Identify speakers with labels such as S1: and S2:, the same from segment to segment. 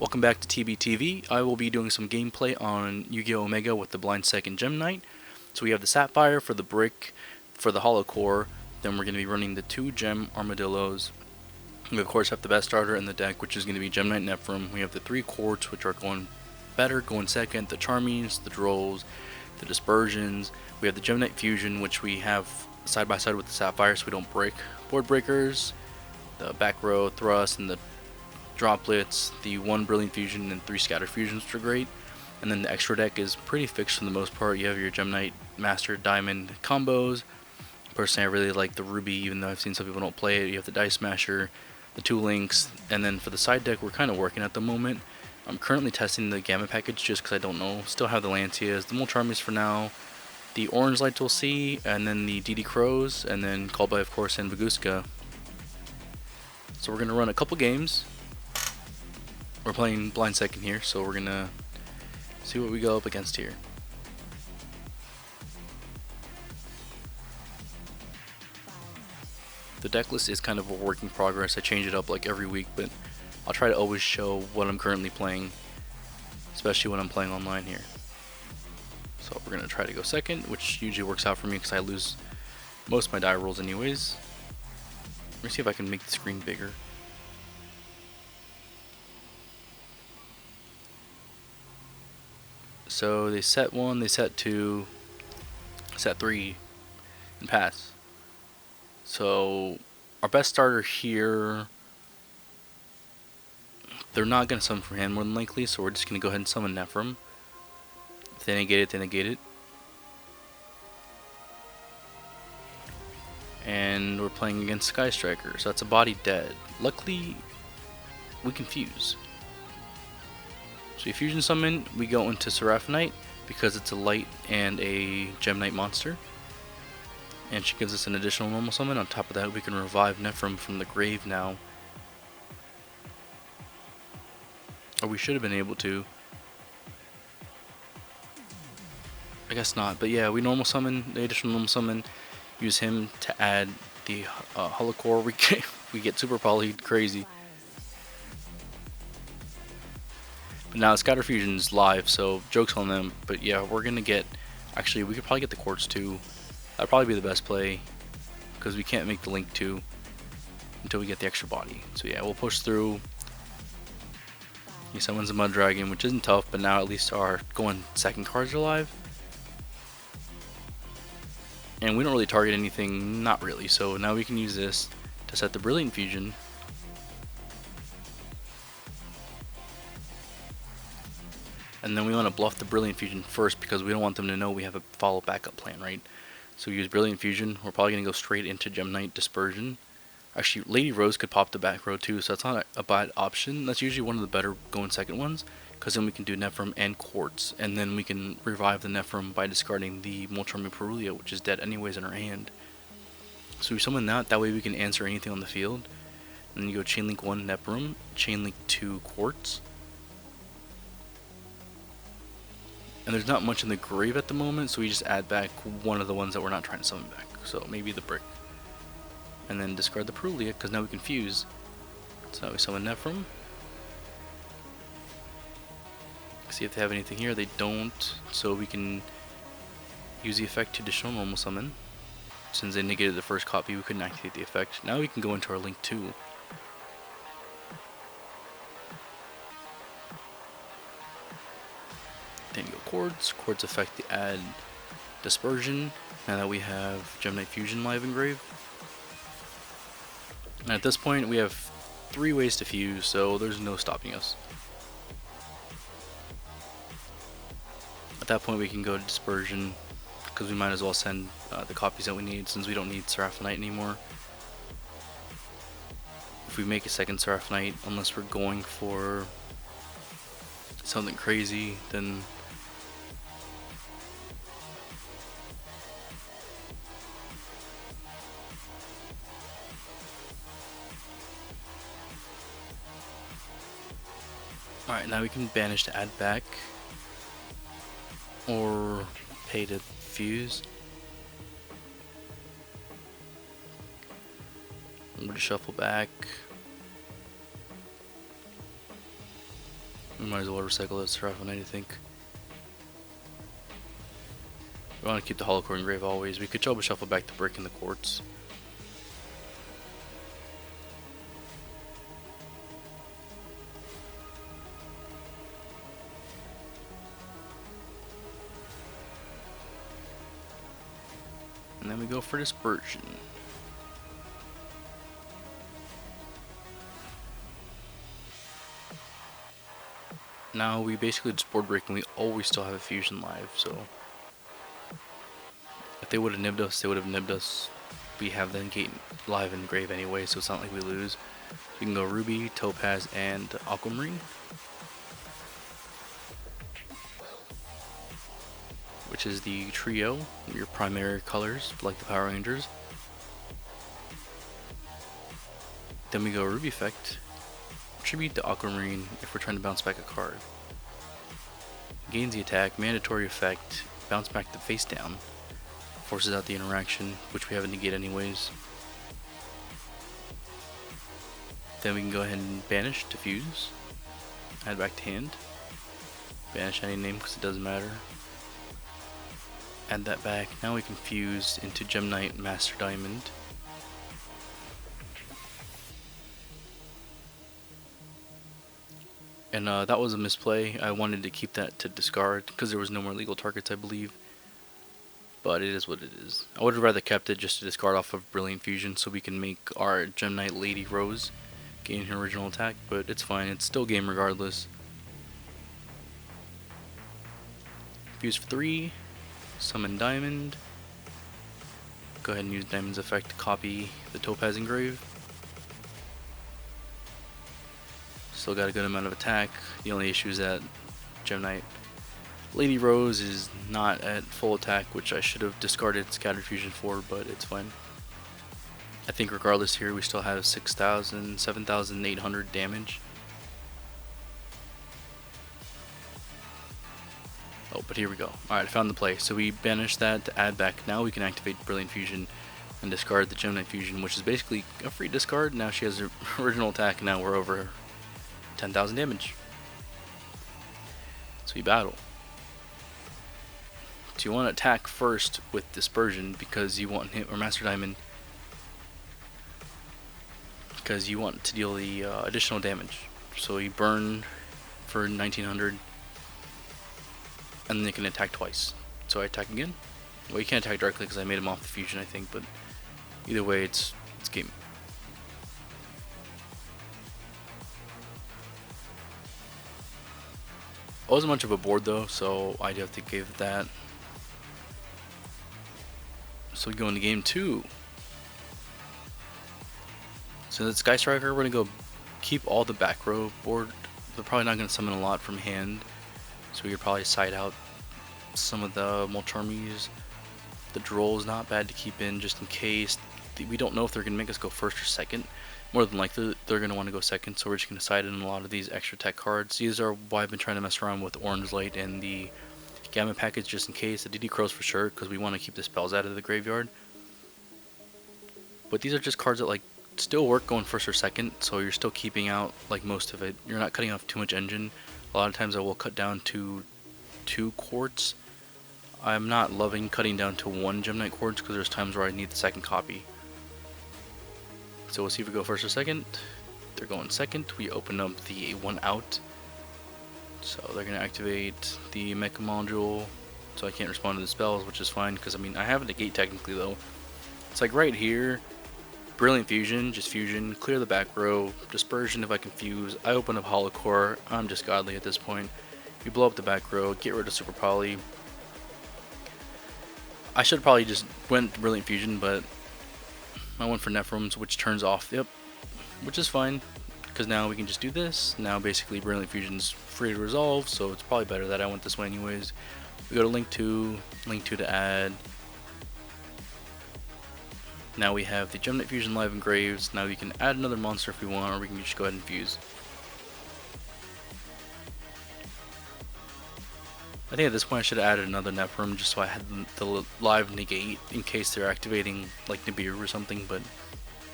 S1: Welcome back to TBTV. I will be doing some gameplay on Yu-Gi-Oh! Omega with the Blind Second Gem Knight. So we have the Sapphire for the brick, for the Hollow Core, then we're going to be running the 2 Gem Armadillos. We of course have the best starter in the deck, which is going to be Gem Knight Nephrim. We have the 3 Quartz, which are going better, going second, the Charmies, the Drolls, the Dispersions. We have the Gem Knight Fusion, which we have side by side with the Sapphire so we don't break. Board Breakers, the back row thrust, and the droplets, the 1 Brilliant Fusion and 3 Scatter Fusions, which are great. And then the extra deck is pretty fixed for the most part. You have your Gem Knight Master Diamond combos. Personally, I really like the Ruby, even though I've seen some people don't play it. You have the Dice Smasher, the 2 Links, and then for the side deck, we're kind of working at the moment. I'm currently testing the Gamma package just because I don't know. Still have the Lancias, the Molcharmies for now, the Orange Light we'll see, and then the DD Crows, and then called by, of course, and Vaguska. So we're going to run a couple games. We're playing Blind Second here, so we're going to see what we go up against here. The deck list is kind of a work in progress. I change it up like every week, but I'll try to always show what I'm currently playing, especially when I'm playing online here. So we're going to try to go second, which usually works out for me because I lose most of my die rolls anyways. Let me see if I can make the screen bigger. So they set 1, they set 2, set 3, and pass. So our best starter here, they're not going to summon from hand more than likely, so we're just going to go ahead and summon Nephrim. If they negate it, they negate it. And we're playing against Sky Striker, so that's a body dead. Luckily, we can fuse. So we fusion summon, we go into Seraphinite because it's a light and a Gem Knight monster. And she gives us an additional normal summon. On top of that, we can revive Nephrim from the grave now. Or we should have been able to. I guess not, but yeah, we normal summon, the additional normal summon, use him to add the Hollow Core. We get super polyed, crazy. But now Scatter Fusion's live, so joke's on them. But yeah, we're gonna get, actually we could probably get the Quartz too. That'd probably be the best play, because we can't make the Link 2 until we get the extra body. So yeah, we'll push through. He summons a Mud Dragon, which isn't tough, but now at least our going second cards are live. And we don't really target anything, not really, so now we can use this to set the Brilliant Fusion. And then we want to bluff the Brilliant Fusion first because we don't want them to know we have a follow backup plan, right? So we use Brilliant Fusion. We're probably going to go straight into Gem Knight Dispersion. Actually, Lady Rose could pop the back row too, so that's not a bad option. That's usually one of the better going second ones, because then we can do Nephrim and Quartz, and then we can revive the Nephrim by discarding the Molcharmie Perulia, which is dead anyways in our hand. So we summon that way we can answer anything on the field. And then you go Chain Link 1 Nephrim, Chain Link 2 Quartz. And there's not much in the grave at the moment, so we just add back one of the ones that we're not trying to summon back. So maybe the brick. And then discard the Perulia, because now we can fuse. So now we summon Nephrim. See if they have anything here. They don't, so we can use the effect to additional normal summon. Since they negated the first copy, we couldn't activate the effect. Now we can go into our Link 2. Then you go Quartz effect the add Dispersion. Now that we have Gem Knight Fusion live and grave. And at this point we have 3 ways to fuse, so there's no stopping us. At that point we can go to Dispersion, because we might as well send the copies that we need since we don't need Seraphinite anymore. If we make a second Seraphinite, unless we're going for something crazy, then alright, now we can banish to add back, or pay to fuse. I'm going to shuffle back. We might as well recycle this Seraphonite, I think. We want to keep the Hollow Core Engrave always. We could trouble shuffle back the brick and the quartz. And then we go for dispersion. Now we basically just board break and we always still have a fusion live, so if they would have nibbed us, they would have nibbed us. We have the gate live and grave anyway, so it's not like we lose. We can go ruby, topaz, and aquamarine, which is the trio, your primary colors, like the Power Rangers. Then we go ruby effect, tribute to aquamarine if we're trying to bounce back a card. Gains the attack, mandatory effect, bounce back the face down, forces out the interaction, which we have a negate anyways. Then we can go ahead and banish, diffuse, add back to hand, banish any name because it doesn't matter. Add that back. Now we can fuse into Gem Knight Master Diamond. And that was a misplay. I wanted to keep that to discard because there was no more legal targets, I believe. But it is what it is. I would have rather kept it just to discard off of Brilliant Fusion so we can make our Gem Knight Lady Rose gain her original attack, but it's fine. It's still game regardless. Fuse for 3. Summon Diamond. Go ahead and use Diamond's effect to copy the Topaz Engrave. Still got a good amount of attack. The only issue is that Gem Knight Lady Rose is not at full attack, which I should have discarded Scattered Fusion for, but it's fine. I think regardless here we still have 6,000, 7,800 damage. Oh, but here we go. Alright, I found the play. So we banish that to add back. Now we can activate Brilliant Fusion and discard the Gem Knight Fusion, which is basically a free discard. Now she has her original attack, and now we're over 10,000 damage. So we battle. So you want to attack first with Dispersion because you want him, or Master Diamond, because you want to deal the additional damage. So you burn for 1900, and then they can attack twice. So I attack again. Well, you can't attack directly because I made him off the fusion, I think, but either way, it's game. It wasn't much of a board though, so I do have to give that. So we go into game 2. So the Sky Striker, we're gonna go keep all the back row board. They're probably not gonna summon a lot from hand, so we could probably side out some of the Molcharmies. The Droll is not bad to keep in just in case. We don't know if they're gonna make us go first or second. More than likely, they're gonna want to go second, so we're just gonna side in a lot of these extra tech cards. These are why I've been trying to mess around with Orange Light and the Gamma package just in case. The DD Crows for sure, because we want to keep the spells out of the graveyard. But these are just cards that like still work going first or second, so you're still keeping out like most of it. You're not cutting off too much engine. A lot of times I will cut down to 2 quartz. I'm not loving cutting down to 1 Gem Knight quartz because there's times where I need the second copy. So we'll see if we go first or second. They're going second. We open up the 1 out. So they're going to activate the Mecha Module, so I can't respond to the spells, which is fine, because I mean, I have a negate technically though. It's like right here, Brilliant Fusion, just fusion, clear the back row, Dispersion if I can fuse, I open up Hollow Core, I'm just godly at this point. You blow up the back row, get rid of Super Poly. I should probably just went Brilliant Fusion, but I went for Nephrons, which turns off, yep, which is fine. Because now we can just do this. Now basically Brilliant Fusion's free to resolve, so it's probably better that I went this way anyways. We go to Link 2 to add. Now we have the Gem Knight Fusion live engraves. Now we can add another monster if we want, or we can just go ahead and fuse. I think at this point I should have added another Nephrim just so I had the live negate in case they're activating like Nibiru or something, but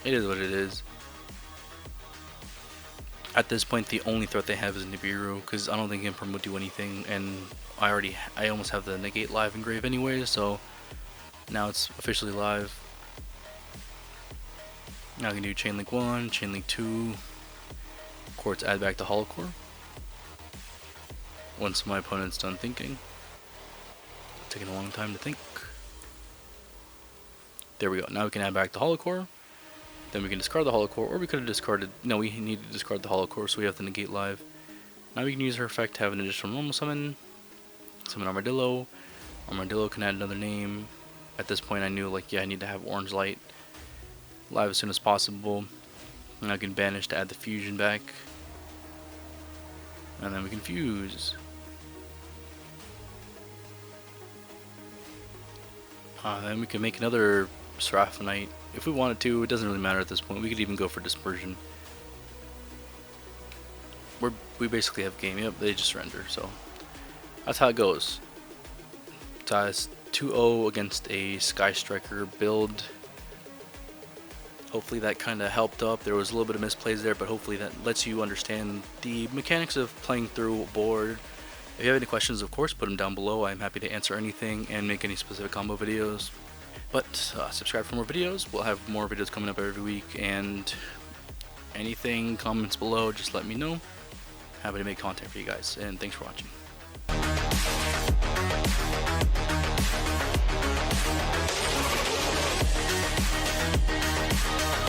S1: it is what it is. At this point, the only threat they have is Nibiru, because I don't think Imperm would do anything, and I almost have the negate live engraved anyway, so now it's officially live. Now I can do Chain Link 1, Chain Link 2, Quartz add back to Holocore. Once my opponent's done thinking. Taking a long time to think. There we go. Now we can add back the Holocore. Then we can discard the Holocore, or we could have discarded... No, we need to discard the Holocore, so we have the negate live. Now we can use her effect to have an additional normal summon. Summon Armadillo. Armadillo can add another name. At this point I knew, like, yeah, I need to have Orange Light live as soon as possible. And I can banish to add the fusion back. And then we can fuse. Then we can make another Seraphinite if we wanted to. It doesn't really matter at this point. We could even go for Dispersion. We basically have game. Yep, they just surrender. So that's how it goes. It's 2-0 against a Sky Striker build. Hopefully that kind of helped up. There was a little bit of misplays there, but hopefully that lets you understand the mechanics of playing through a board. If you have any questions, of course, put them down below. I'm happy to answer anything and make any specific combo videos. But subscribe for more videos. We'll have more videos coming up every week, and anything, comments below, just let me know. Happy to make content for you guys, and thanks for watching.